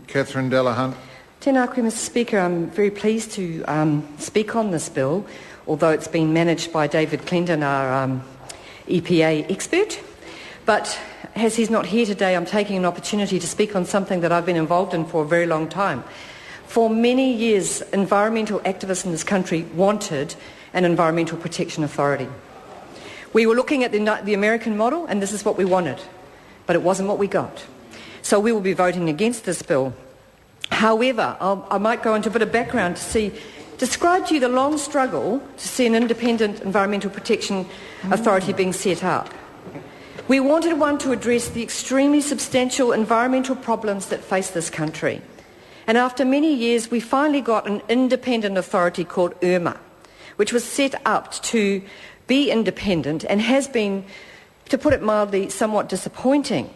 Catherine Delahunt. Tēnā koe, Mr Speaker. I'm very pleased to speak on this bill, although it's been managed by David Clendon, our EPA expert. But as he's not here today, I'm taking an opportunity to speak on something that I've been involved in for a very long time. For many years, environmental activists in this country wanted an environmental protection authority. We were looking at the American model, and this is what we wanted, but it wasn't what we got. So we will be voting against this bill. However, I might go into a bit of background to describe to you the long struggle to see an independent environmental protection authority being set up. We wanted one to address the extremely substantial environmental problems that face this country. And after many years, we finally got an independent authority called IRMA, which was set up to be independent and has been, to put it mildly, somewhat disappointing.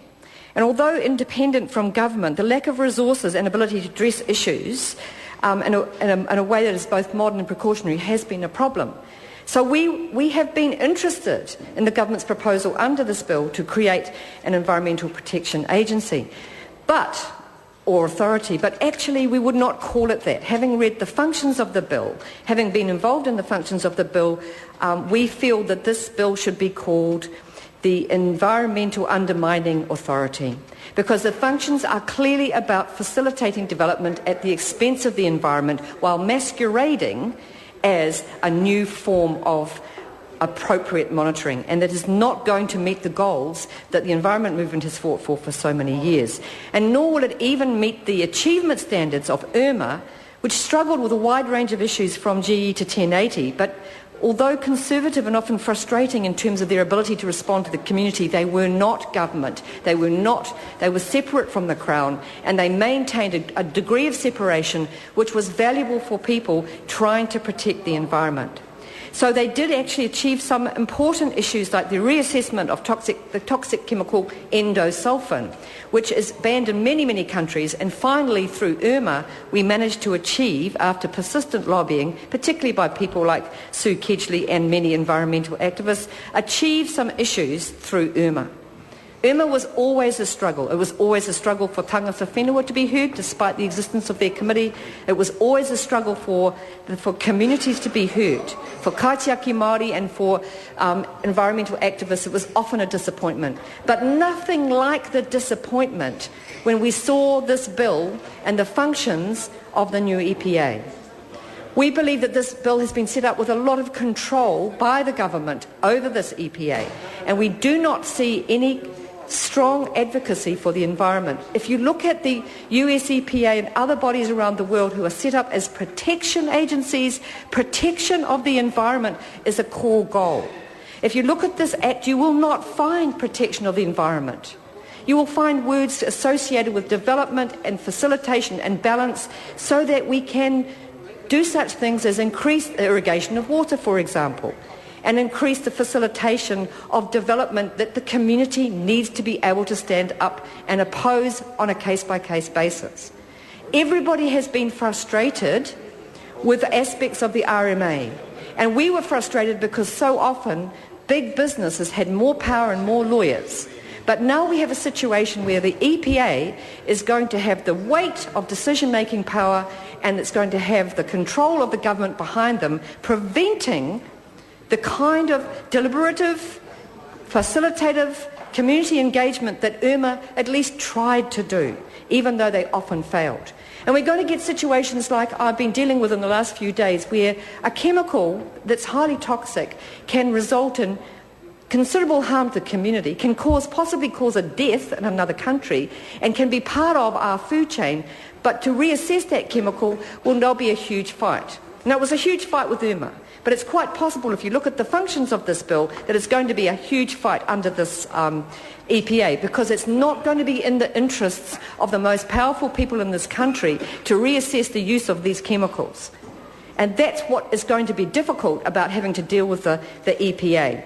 And although independent from government, the lack of resources and ability to address issues in a way that is both modern and precautionary has been a problem. So we have been interested in the government's proposal under this bill to create an environmental protection agency, or authority, but actually we would not call it that. Having read the functions of the bill, having been involved in the functions of the bill, we feel that this bill should be called the Environmental Undermining Authority, because the functions are clearly about facilitating development at the expense of the environment while masquerading as a new form of appropriate monitoring, and that is not going to meet the goals that the environment movement has fought for so many years. And nor will it even meet the achievement standards of IRMA, which struggled with a wide range of issues from GE to 1080, but although conservative and often frustrating in terms of their ability to respond to the community, they were not government. They were separate from the Crown, and they maintained a degree of separation which was valuable for people trying to protect the environment. So they did actually achieve some important issues like the reassessment of the toxic chemical endosulfan, which is banned in many, many countries. And finally, through IRMA, we managed to achieve, after persistent lobbying, particularly by people like Sue Kedgley and many environmental activists, achieve some issues through IRMA. IRMA was always a struggle. It was always a struggle for tangata whenua to be heard, despite the existence of their committee. It was always a struggle for communities to be heard. For kaitiaki Māori and for environmental activists, it was often a disappointment. But nothing like the disappointment when we saw this bill and the functions of the new EPA. We believe that this bill has been set up with a lot of control by the government over this EPA, and we do not see any strong advocacy for the environment. If you look at the US EPA and other bodies around the world who are set up as protection agencies, protection of the environment is a core goal. If you look at this Act, you will not find protection of the environment. You will find words associated with development and facilitation and balance so that we can do such things as increase irrigation of water, for example, and increase the facilitation of development that the community needs to be able to stand up and oppose on a case-by-case basis. Everybody has been frustrated with aspects of the RMA, and we were frustrated because so often big businesses had more power and more lawyers. But now we have a situation where the EPA is going to have the weight of decision-making power, and it's going to have the control of the government behind them, preventing the kind of deliberative, facilitative community engagement that IRMA at least tried to do, even though they often failed. And we're going to get situations like I've been dealing with in the last few days, where a chemical that's highly toxic can result in considerable harm to the community, can possibly cause a death in another country, and can be part of our food chain. But to reassess that chemical will now be a huge fight. Now, it was a huge fight with IRMA, but it's quite possible, if you look at the functions of this bill, that it's going to be a huge fight under this EPA, because it's not going to be in the interests of the most powerful people in this country to reassess the use of these chemicals. And that's what is going to be difficult about having to deal with the EPA.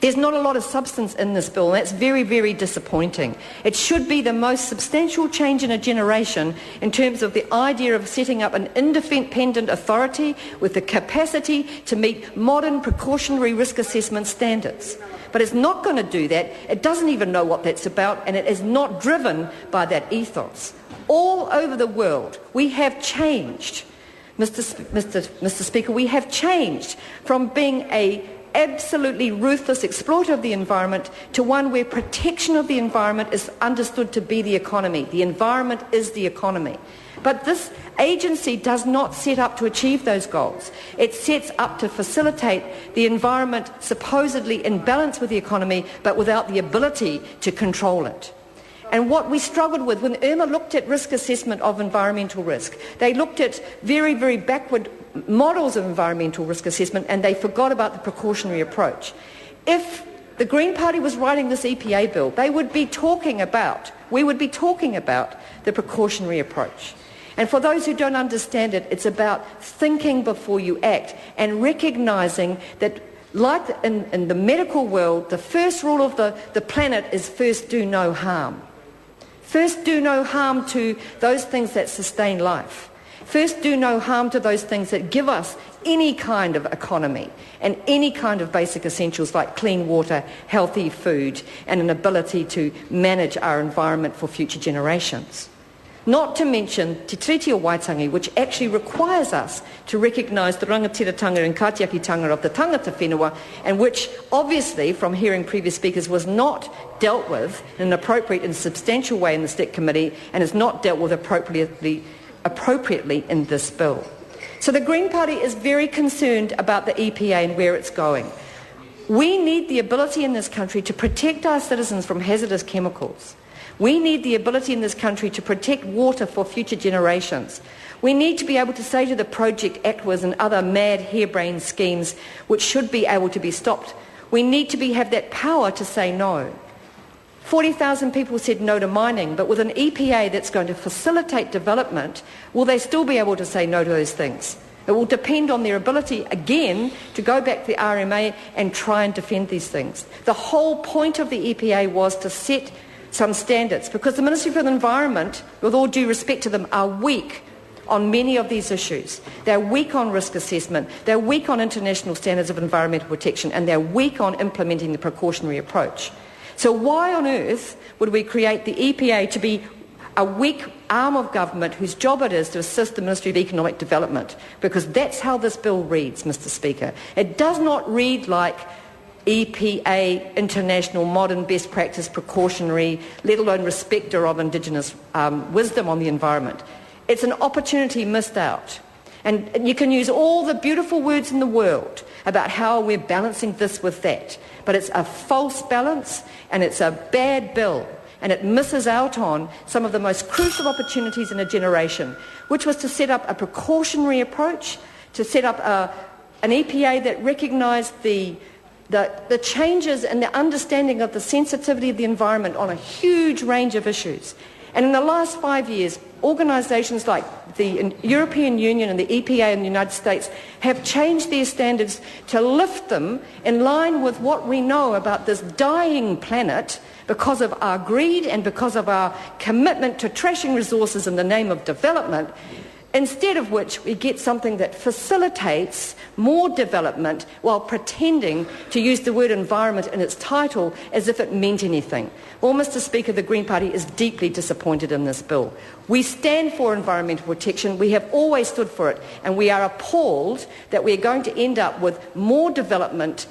There's not a lot of substance in this bill, and that's very, very disappointing. It should be the most substantial change in a generation in terms of the idea of setting up an independent authority with the capacity to meet modern precautionary risk assessment standards. but it's not going to do that. It doesn't even know what that's about, and it is not driven by that ethos. All over the world, we have changed, Mr. Speaker, we have changed from being a absolutely ruthless exploiter of the environment to one where protection of the environment is understood to be the economy. The environment is the economy. But this agency does not set up to achieve those goals. It sets up to facilitate the environment supposedly in balance with the economy, but without the ability to control it. And what we struggled with when Irma looked at risk assessment of environmental risk, they looked at very, very backward models of environmental risk assessment, and they forgot about the precautionary approach. If the Green Party was writing this EPA bill, we would be talking about the precautionary approach. And for those who don't understand it, it's about thinking before you act and recognising that, like in the medical world, the first rule of the planet is first do no harm. First do no harm to those things that sustain life. First do no harm to those things that give us any kind of economy and any kind of basic essentials like clean water, healthy food, and an ability to manage our environment for future generations. Not to mention Te Tiriti o Waitangi, which actually requires us to recognise the rangatiratanga and katiakitanga of the tangata whenua, and which obviously, from hearing previous speakers, was not dealt with in an appropriate and substantial way in the STEC committee, and is not dealt with appropriately in this bill. So the Green Party is very concerned about the EPA and where it's going. We need the ability in this country to protect our citizens from hazardous chemicals. We need the ability in this country to protect water for future generations. We need to be able to say to the Project Aquas and other mad harebrained schemes which should be able to be stopped, we need to have that power to say no. 40,000 people said no to mining, but with an EPA that's going to facilitate development, will they still be able to say no to those things? It will depend on their ability, again, to go back to the RMA and try and defend these things. The whole point of the EPA was to set some standards, because the Ministry for the Environment, with all due respect to them, are weak on many of these issues. They're weak on risk assessment, they're weak on international standards of environmental protection, and they're weak on implementing the precautionary approach. So why on earth would we create the EPA to be a weak arm of government whose job it is to assist the Ministry of Economic Development? Because that's how this bill reads, Mr. Speaker. It does not read like EPA, international, modern, best practice, precautionary, let alone respecter of Indigenous wisdom on the environment. It's an opportunity missed out. And you can use all the beautiful words in the world about how we're balancing this with that. But it's a false balance, and it's a bad bill. And it misses out on some of the most crucial opportunities in a generation, which was to set up a precautionary approach, to set up an EPA that recognised the changes in the understanding of the sensitivity of the environment on a huge range of issues. And in the last 5 years, organisations like the European Union and the EPA in the United States have changed their standards to lift them in line with what we know about this dying planet because of our greed and because of our commitment to trashing resources in the name of development. Instead of which we get something that facilitates more development while pretending to use the word environment in its title as if it meant anything. Well, Mr. Speaker, the Green Party is deeply disappointed in this bill. We stand for environmental protection. We have always stood for it, and we are appalled that we are going to end up with more development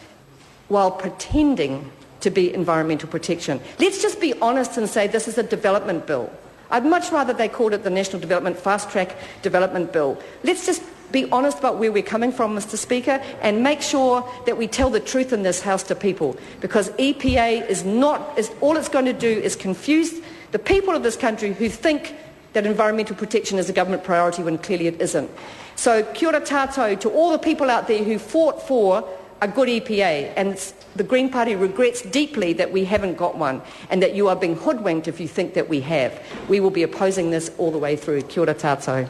while pretending to be environmental protection. Let's just be honest and say this is a development bill. I'd much rather they called it the National Development Fast Track Development Bill. Let's just be honest about where we're coming from, Mr. Speaker, and make sure that we tell the truth in this House to people, because EPA all it's going to do is confuse the people of this country who think that environmental protection is a government priority when clearly it isn't. So kia ora tātou to all the people out there who fought for a good EPA, and the Green Party regrets deeply that we haven't got one, and that you are being hoodwinked if you think that we have. We will be opposing this all the way through. Kia ora tātou.